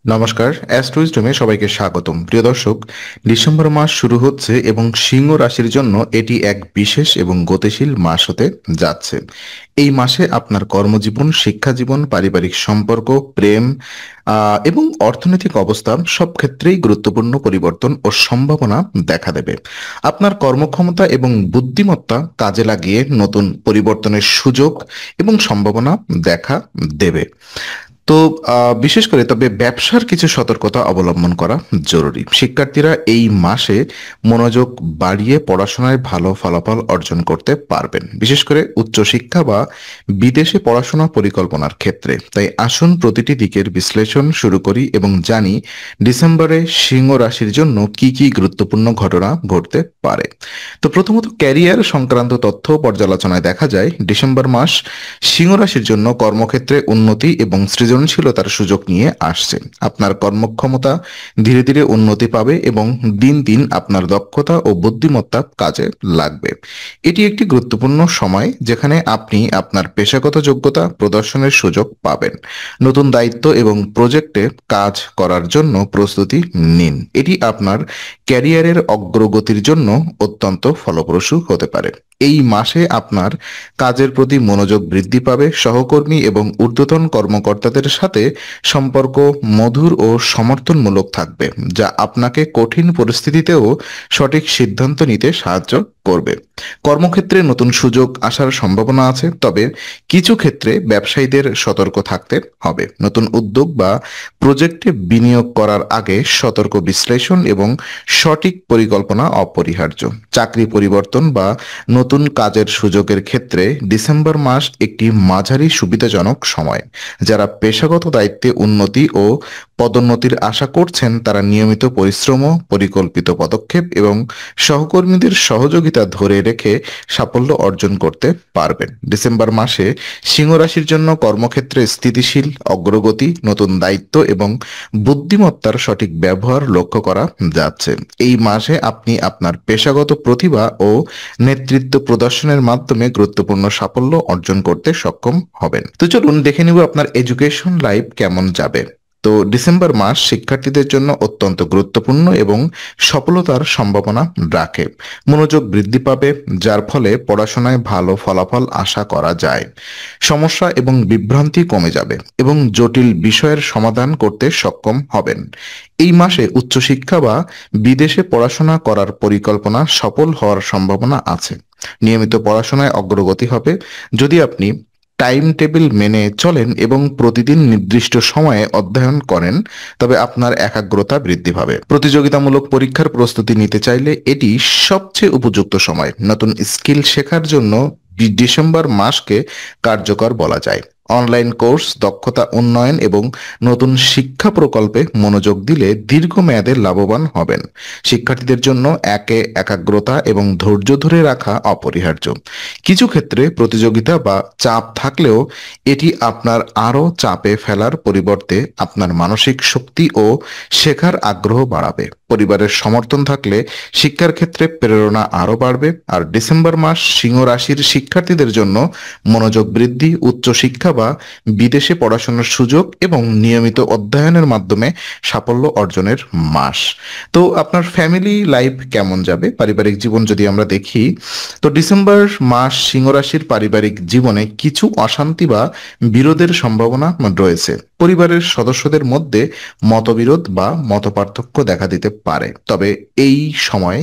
নমস্কার, অ্যাস্ট্রোইজডমে সবাইকে স্বাগতম। প্রিয় দর্শক, ডিসেম্বর মাস শুরু হচ্ছে এবং সিংহ রাশির জন্য এটি এক বিশেষ এবং গতিশীল মাস হতে যাচ্ছে। এই মাসে আপনার কর্মজীবন, শিক্ষাজীবন, পারিবারিক সম্পর্ক, প্রেম এবং অর্থনৈতিক অবস্থা সব ক্ষেত্রেই গুরুত্বপূর্ণ পরিবর্তন ও সম্ভাবনা দেখা দেবে। আপনার কর্মক্ষমতা এবং বুদ্ধিমত্তা কাজে লাগিয়ে নতুন পরিবর্তনের সুযোগ এবং সম্ভাবনা দেখা দেবে। তো বিশেষ করে তবে ব্যবসার কিছু সতর্কতা অবলম্বন করা জরুরি। শিক্ষার্থীরা এই মাসে মনোযোগ বাড়িয়ে পড়াশোনায় ভালো ফলাফল অর্জন করতে পারবেন, বিশেষ করে উচ্চশিক্ষা বা বিদেশে পড়াশোনা পরিকল্পনার ক্ষেত্রে। তাই আসুন প্রতিটি দিকের বিশ্লেষণ শুরু করি এবং জানি ডিসেম্বরে সিংহ রাশির জন্য কি কি গুরুত্বপূর্ণ ঘটনা ঘটতে পারে। তো প্রথমত ক্যারিয়ার সংক্রান্ত তথ্য পর্যালোচনায় দেখা যায় ডিসেম্বর মাস সিংহ রাশির জন্য কর্মক্ষেত্রে উন্নতি এবং সৃজনশীলতার সুযোগ নিয়ে আসছে। আপনার কর্মক্ষমতা ধীরে ধীরে উন্নতি পাবে এবং দিন দিন আপনার দক্ষতা ও বুদ্ধিমত্তা কাজে লাগবে। এটি একটি গুরুত্বপূর্ণ সময় যেখানে আপনি আপনার পেশাগত যোগ্যতা প্রদর্শনের সুযোগ পাবেন। নতুন দায়িত্ব এবং প্রজেক্টে কাজ করার জন্য প্রস্তুতি নিন। এটি আপনার ক্যারিয়ারের অগ্রগতির জন্য অত্যন্ত ফলপ্রসূ হতে পারে। এই মাসে আপনার কাজের প্রতি মনোযোগ বৃদ্ধি পাবে, সহকর্মী এবং ঊর্ধ্বতন কর্মকর্তাদের সাথে সম্পর্ক মধুর ও সমর্থনমূলক থাকবে, যা আপনাকে কঠিন পরিস্থিতিতেও সঠিক সিদ্ধান্ত নিতে সাহায্য করবে। কর্মক্ষেত্রে নতুন সুযোগ আসার সম্ভাবনা আছে, তবে কিছু ক্ষেত্রে ব্যবসায়ীদের সতর্ক থাকতে হবে। নতুন উদ্যোগ বা প্রজেক্টে বিনিয়োগ করার আগে সতর্ক বিশ্লেষণ এবং সঠিক পরিকল্পনা অপরিহার্য। চাকরি পরিবর্তন বা নতুন কাজের সুযোগের ক্ষেত্রে ডিসেম্বর মাস একটি মাঝারি সুবিধাজনক সময়। যারা পেশাগত দায়িত্বে উন্নতি ও পদোন্নতির আশা করছেন তারা নিয়মিত পরিশ্রম, পরিকল্পিত পদক্ষেপ এবং সহকর্মীদের সহযোগিতা ধরে রেখে সাফল্য অর্জন করতে পারবেন। ডিসেম্বর মাসে সিংহ রাশির জন্য কর্মক্ষেত্রে স্থিতিশীল অগ্রগতি, নতুন দায়িত্ব এবং বুদ্ধিমত্তার সঠিক ব্যবহার লক্ষ্য করা যাচ্ছে। এই মাসে আপনি আপনার পেশাগত প্রতিভা ও নেতৃত্ব প্রদর্শনের মাধ্যমে গুরুত্বপূর্ণ সাফল্য অর্জন করতে সক্ষম হবেন। তো চলুন দেখে নিব আপনার এডুকেশন লাইফ কেমন যাবে। তো ডিসেম্বর মাস শিক্ষার্থীদের জন্য অত্যন্ত গুরুত্বপূর্ণ এবং সফলতার সম্ভাবনা রাখে। মনোযোগ বৃদ্ধি পাবে, যার ফলে পড়াশোনায় ভালো ফলাফল আশা করা যায়। সমস্যা এবং বিভ্রান্তি কমে যাবে এবং জটিল বিষয়ের সমাধান করতে সক্ষম হবেন। এই মাসে উচ্চশিক্ষা বা বিদেশে পড়াশোনা করার পরিকল্পনা সফল হওয়ার সম্ভাবনা আছে। নিয়মিত পড়াশোনায় অগ্রগতি হবে। যদি আপনি টাইম টেবিল মেনে চলেন এবং প্রতিদিন নির্দিষ্ট সময়ে অধ্যয়ন করেন, তবে আপনার একাগ্রতা বৃদ্ধি পাবে। প্রতিযোগিতামূলক পরীক্ষার প্রস্তুতি নিতে চাইলে এটি সবচেয়ে উপযুক্ত সময়। নতুন স্কিল শেখার জন্য ডিসেম্বর মাসকে কার্যকর বলা যায়। অনলাইন কোর্স, দক্ষতা উন্নয়ন এবং নতুন শিক্ষা প্রকল্পে মনোযোগ দিলে দীর্ঘমেয়াদে লাভবান হবেন। শিক্ষার্থীদের জন্য একাগ্রতা এবং ধৈর্য ধরে রাখা অপরিহার্য। কিছু ক্ষেত্রে প্রতিযোগিতা বা চাপ থাকলেও এটি আপনার আরও চাপে ফেলার পরিবর্তে আপনার মানসিক শক্তি ও শেখার আগ্রহ বাড়াবে। পরিবারের সমর্থন থাকলে শিক্ষার ক্ষেত্রে প্রেরণা আরও বাড়বে। আর ডিসেম্বর মাস সিংহ রাশির শিক্ষার্থীদের জন্য মনোযোগ বৃদ্ধি, উচ্চশিক্ষা বা বিদেশে পড়াশোনার সুযোগ এবং নিয়মিত অধ্যয়নের মাধ্যমে সাফল্য অর্জনের মাস। তো আপনার ফ্যামিলি লাইফ কেমন যাবে, পারিবারিক জীবন যদি আমরা দেখি, তো ডিসেম্বর মাস সিংহ রাশির পারিবারিক জীবনে কিছু অশান্তি বা বিরোধের সম্ভাবনা রয়েছে। পরিবারের সদস্যদের মধ্যে মতবিরোধ বা মতপার্থক্য দেখা দিতে পারে, তবে এই সময়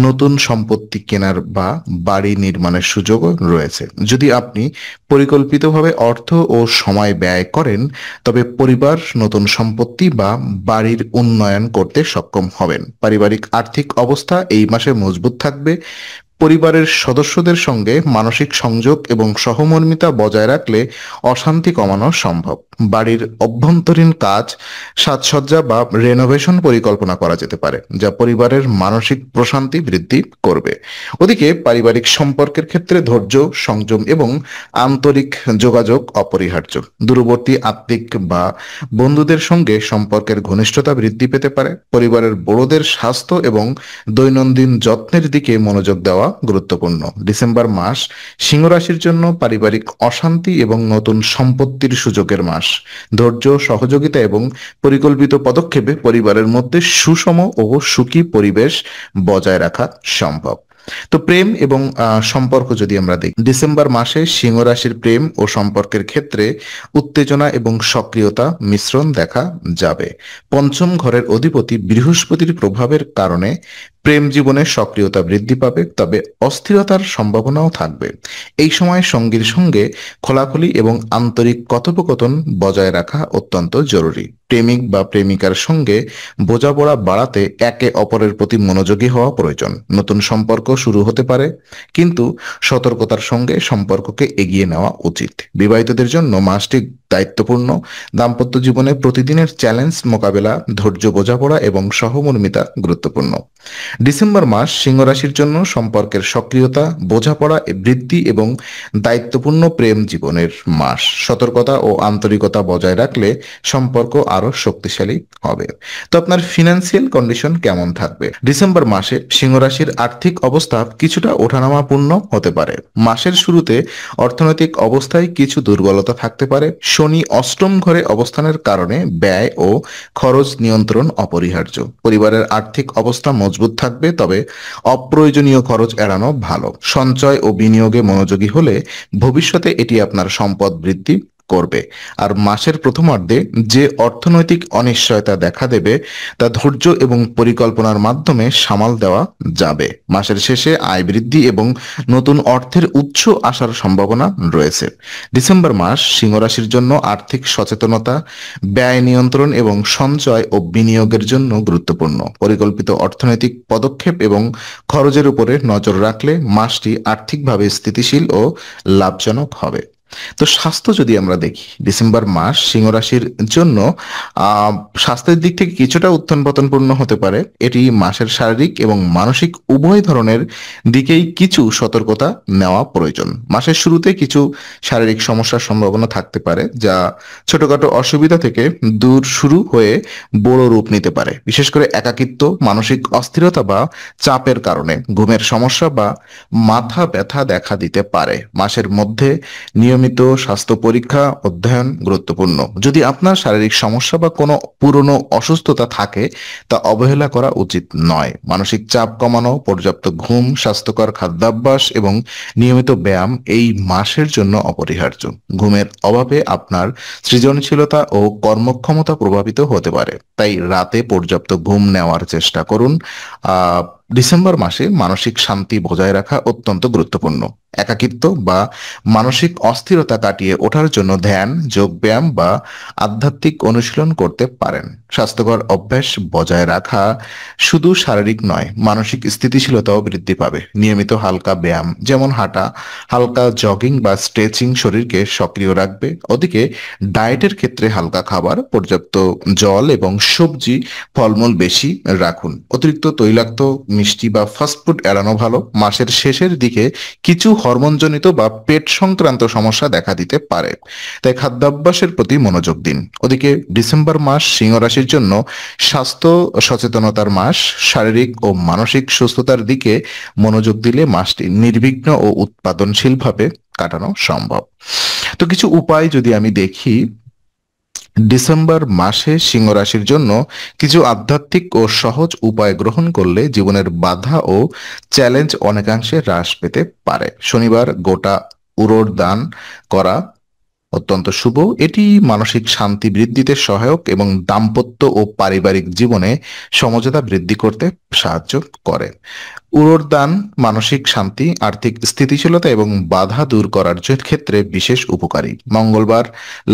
নতুন সম্পত্তি কেনার বা বাড়ি নির্মাণের সুযোগও রয়েছে। যদি আপনি পরিকল্পিতভাবে অর্থ ও সময় ব্যয় করেন, তবে পরিবার নতুন সম্পত্তি বা বাড়ির উন্নয়ন করতে সক্ষম হবেন। পারিবারিক আর্থিক অবস্থা এই মাসে মজবুত থাকবে। পরিবারের সদস্যদের সঙ্গে মানসিক সংযোগ এবং সহমর্মিতা বজায় রাখলে অশান্তি কমানো সম্ভব। বাড়ির অভ্যন্তরীণ কাজ, সাজসজ্জা বা রেনোভেশন পরিকল্পনা করা যেতে পারে, যা পরিবারের মানসিক প্রশান্তি বৃদ্ধি করবে। ওদিকে পারিবারিক সম্পর্কের ক্ষেত্রে ধৈর্য, সংযম এবং আন্তরিক যোগাযোগ অপরিহার্য। দূরবর্তী আত্মিক বা বন্ধুদের সঙ্গে সম্পর্কের ঘনিষ্ঠতা বৃদ্ধি পেতে পারে। পরিবারের বড়দের স্বাস্থ্য এবং দৈনন্দিন যত্নের দিকে মনোযোগ দেওয়া দেওয়া গুরুত্বপূর্ণ। ডিসেম্বর মাস সিংহ রাশির জন্য পারিবারিক অশান্তি এবং নতুন সম্পত্তির সুযোগের মাস। ধৈর্য, সহযোগিতা এবং পরিকল্পিত পদক্ষেপে পরিবারের মধ্যে সুষম ও সুখী পরিবেশ বজায় রাখা সম্ভব। তো প্রেম এবং সম্পর্ক যদি আমরা দেখি, ডিসেম্বর মাসে সিংহ রাশির প্রেম ও সম্পর্কের ক্ষেত্রে উত্তেজনা এবং সক্রিয়তা মিশ্রণ দেখা যাবে। পঞ্চম ঘরের অধিপতি বৃহস্পতির প্রভাবের কারণে প্রেম জীবনে সক্রিয়তা বৃদ্ধি পাবে, তবে অস্থিরতার সম্ভাবনাও থাকবে। এই সময় সঙ্গীর সঙ্গে খোলাখুলি এবং আন্তরিক কথোপকথন বজায় রাখা অত্যন্ত জরুরি। প্রেমিক বা প্রেমিকার সঙ্গে বোঝাপড়া বাড়াতে একে অপরের প্রতি মনোযোগী হওয়া প্রয়োজন। নতুন সম্পর্ক শুরু হতে পারে, কিন্তু সতর্কতার সঙ্গে সম্পর্ককে এগিয়ে নেওয়া উচিত। বিবাহিতদের জন্য মাসটি দায়িত্বপূর্ণ। দাম্পত্য জীবনে প্রতিদিনের চ্যালেঞ্জ মোকাবেলা, ধৈর্য, বোঝাপড়া এবং সহমর্মিতা গুরুত্বপূর্ণ। ডিসেম্বর মাস সিংহ রাশির জন্য সম্পর্কের সক্রিয়তা, বোঝাপড়া বৃদ্ধি এবং দায়িত্বপূর্ণ প্রেম জীবনের মাস। সতর্কতা ও আন্তরিকতা বজায় রাখলে সম্পর্ক আরো শক্তিশালী হবে। তো আপনার ফিনান্সিয়াল কন্ডিশন কেমন থাকবে? ডিসেম্বর মাসে সিংহ রাশির আর্থিক অবস্থা কিছুটা ওঠানামাপূর্ণ হতে পারে। মাসের শুরুতে অর্থনৈতিক অবস্থায় কিছু দুর্বলতা থাকতে পারে। শনি অষ্টম ঘরে অবস্থানের কারণে ব্যয় ও খরচ নিয়ন্ত্রণ অপরিহার্য। পরিবারের আর্থিক অবস্থা মজবুত থাকবে, তবে অপ্রয়োজনীয় খরচ এড়ানো ভালো। সঞ্চয় ও বিনিয়োগে মনোযোগী হলে ভবিষ্যতে এটি আপনার সম্পদ বৃদ্ধি করবে। আর মাসের প্রথমার্ধে যে অর্থনৈতিক অনিশ্চয়তা দেখা দেবে তা ধৈর্য এবং পরিকল্পনার মাধ্যমে সামাল দেওয়া যাবে। মাসের শেষে আয় বৃদ্ধি এবং নতুন অর্থের উৎস আসার সম্ভাবনা রয়েছে। ডিসেম্বর মাস সিংহ রাশির জন্য আর্থিক সচেতনতা, ব্যয় নিয়ন্ত্রণ এবং সঞ্চয় ও বিনিয়োগের জন্য গুরুত্বপূর্ণ। পরিকল্পিত অর্থনৈতিক পদক্ষেপ এবং খরচের উপরে নজর রাখলে মাসটি আর্থিকভাবে স্থিতিশীল ও লাভজনক হবে। তো স্বাস্থ্য যদি আমরা দেখি, ডিসেম্বর মাস সিংহ রাশির জন্য স্বাস্থ্যের দিক থেকে কিছুটা উত্থান পতনপূর্ণ হতে পারে। এটি মাসের শারীরিক এবং মানসিক উভয় ধরনের দিকেই কিছু সতর্কতা নেওয়া প্রয়োজন। মাসের শুরুতে কিছু শারীরিক সমস্যার সম্ভাবনা থাকতে পারে, যা ছোটখাটো অসুবিধা থেকে দূর শুরু হয়ে বড় রূপ নিতে পারে। বিশেষ করে একাকিত্ব, মানসিক অস্থিরতা বা চাপের কারণে ঘুমের সমস্যা বা মাথা ব্যথা দেখা দিতে পারে। মাসের মধ্যে নিয়মিত স্বাস্থ্য পরীক্ষা অধ্যয়ন গুরুত্বপূর্ণ। যদি আপনার শারীরিক সমস্যা বা কোনো পুরনো অসুস্থতা থাকে তা অবহেলা করা উচিত নয়। মানসিক চাপ কমানো, পর্যাপ্ত ঘুম, স্বাস্থ্যকর খাদ্যাভ্যাস এবং নিয়মিত ব্যায়াম এই মাসের জন্য অপরিহার্য। ঘুমের অভাবে আপনার সৃজনশীলতা ও কর্মক্ষমতা প্রভাবিত হতে পারে, তাই রাতে পর্যাপ্ত ঘুম নেওয়ার চেষ্টা করুন। ডিসেম্বর মাসে মানসিক শান্তি বজায় রাখা অত্যন্ত গুরুত্বপূর্ণ। একাকিত্ব বা মানসিক অস্থিরতা কাটিয়ে ওঠার জন্য ধ্যান, যোগব্যায়াম বা আধ্যাত্মিক অনুশীলন করতে পারেন। স্বাস্থ্যকর অভ্যাস বজায় রাখা শুধু শারীরিক নয়, মানসিক স্থিতিশীলতাও বৃদ্ধি পাবে। নিয়মিত হালকা ব্যায়াম যেমন হাঁটা, হালকা জগিং বা স্ট্রেচিং শরীরকে সক্রিয় রাখবে। ওদিকে ডায়েটের ক্ষেত্রে হালকা খাবার, পর্যাপ্ত জল এবং সবজি, ফলমূল বেশি রাখুন। অতিরিক্ত তৈলাক্ত, মিষ্টি বা ফাস্টফুড এড়ানো ভালো। মাসের শেষের দিকে কিছু হরমোনজনিত বা পেট সংক্রান্ত সমস্যা দেখা দিতে পারে, তাই খাদ্যাভ্যাসের প্রতি মনোযোগ দিন। ওদিকে ডিসেম্বর মাস সিংহ রাশির জন্য স্বাস্থ্য সচেতনতার মাস। শারীরিক ও মানসিক সুস্থতার দিকে মনোযোগ দিলে মাসটি নির্বিঘ্ন ও উৎপাদনশীলভাবে কাটানো সম্ভব। তো কিছু উপায় যদি আমি দেখি, ডিসেম্বর মাসে সিংহ রাশির জন্য কিছু আধ্যাত্মিক ও সহজ উপায় গ্রহণ করলে জীবনের বাধা ও চ্যালেঞ্জ অনেকাংশে হ্রাস পেতে পারে। শনিবার গোটা উরোর দান করা অত্যন্ত শুভ। এটি মানসিক শান্তি বৃদ্ধিতে সহায়ক এবং দাম্পত্য ও পারিবারিক জীবনে সমঝোতা বৃদ্ধি করতে সাহায্য করে। উরোর দান মানসিক শান্তি, আর্থিক স্থিতিশীলতা এবং বাধা দূর করার ক্ষেত্রে বিশেষ উপকারী। মঙ্গলবার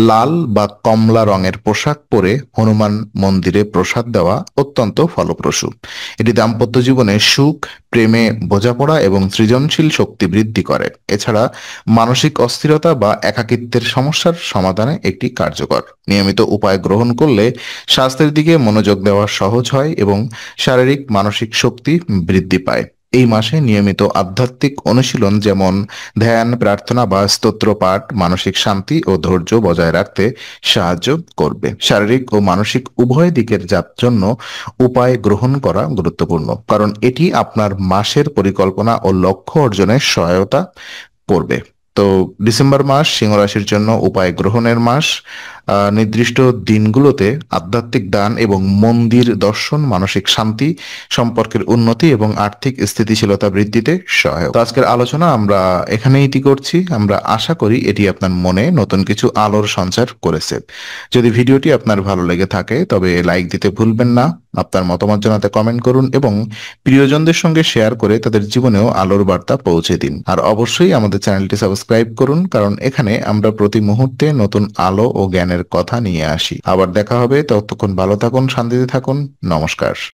লাল বা কমলা রঙের পোশাক পরে হনুমান মন্দিরে প্রসাদ দেওয়া অত্যন্ত ফলপ্রসূ। এটি দাম্পত্য জীবনে সুখ, প্রেমে বোঝাপড়া এবং সৃজনশীল শক্তি বৃদ্ধি করে। এছাড়া মানসিক অস্থিরতা বা একাকিত্বের সমস্যার সমাধানে একটি কার্যকর। নিয়মিত উপায় গ্রহণ করলে স্বাস্থ্যের দিকে মনোযোগ দেওয়া সহজ হয় এবং শারীরিক মানসিক শক্তি বৃদ্ধি পায়। এই মাসে নিয়মিত আধ্যাত্মিক অনুশীলন যেমন ধ্যান, প্রার্থনা বা স্তোত্র পাঠ মানসিক শান্তি ও ধৈর্য বজায় রাখতে সাহায্য করবে। শারীরিক ও মানসিক উভয় দিকের জন্য উপায় গ্রহণ করা গুরুত্বপূর্ণ, কারণ এটি আপনার মাসের পরিকল্পনা ও লক্ষ্য অর্জনে সহায়তা করবে। তো ডিসেম্বর মাস সিংহ রাশির জন্য উপায় গ্রহণের মাস। নির্দিষ্ট দিনগুলোতে আধ্যাত্মিক দান এবং মন্দির দর্শন মানসিক শান্তি, সম্পর্কের উন্নতি এবং আর্থিক স্থিতিশীলতা বৃদ্ধিতে সহায়ক। তো আজকের আলোচনা আমরা এখানেই ইতি করছি। আমরা আশা করি এটি আপনার মনে নতুন কিছু আলোর সঞ্চার করেছে। যদি ভিডিওটি আপনার ভালো লেগে থাকে তবে লাইক দিতে ভুলবেন না। আপনার মতামত জানাতে কমেন্ট করুন এবং প্রিয়জনদের সঙ্গে শেয়ার করে তাদের জীবনেও আলোর বার্তা পৌঁছে দিন। আর অবশ্যই আমাদের চ্যানেলটি সাবস্ক্রাইব করুন, কারণ এখানে আমরা প্রতি মুহূর্তে নতুন আলো ও জ্ঞানের কথা নিয়ে আসি। আবার দেখা হবে, ততক্ষণ ভালো থাকুন, শান্তিতে থাকুন। নমস্কার।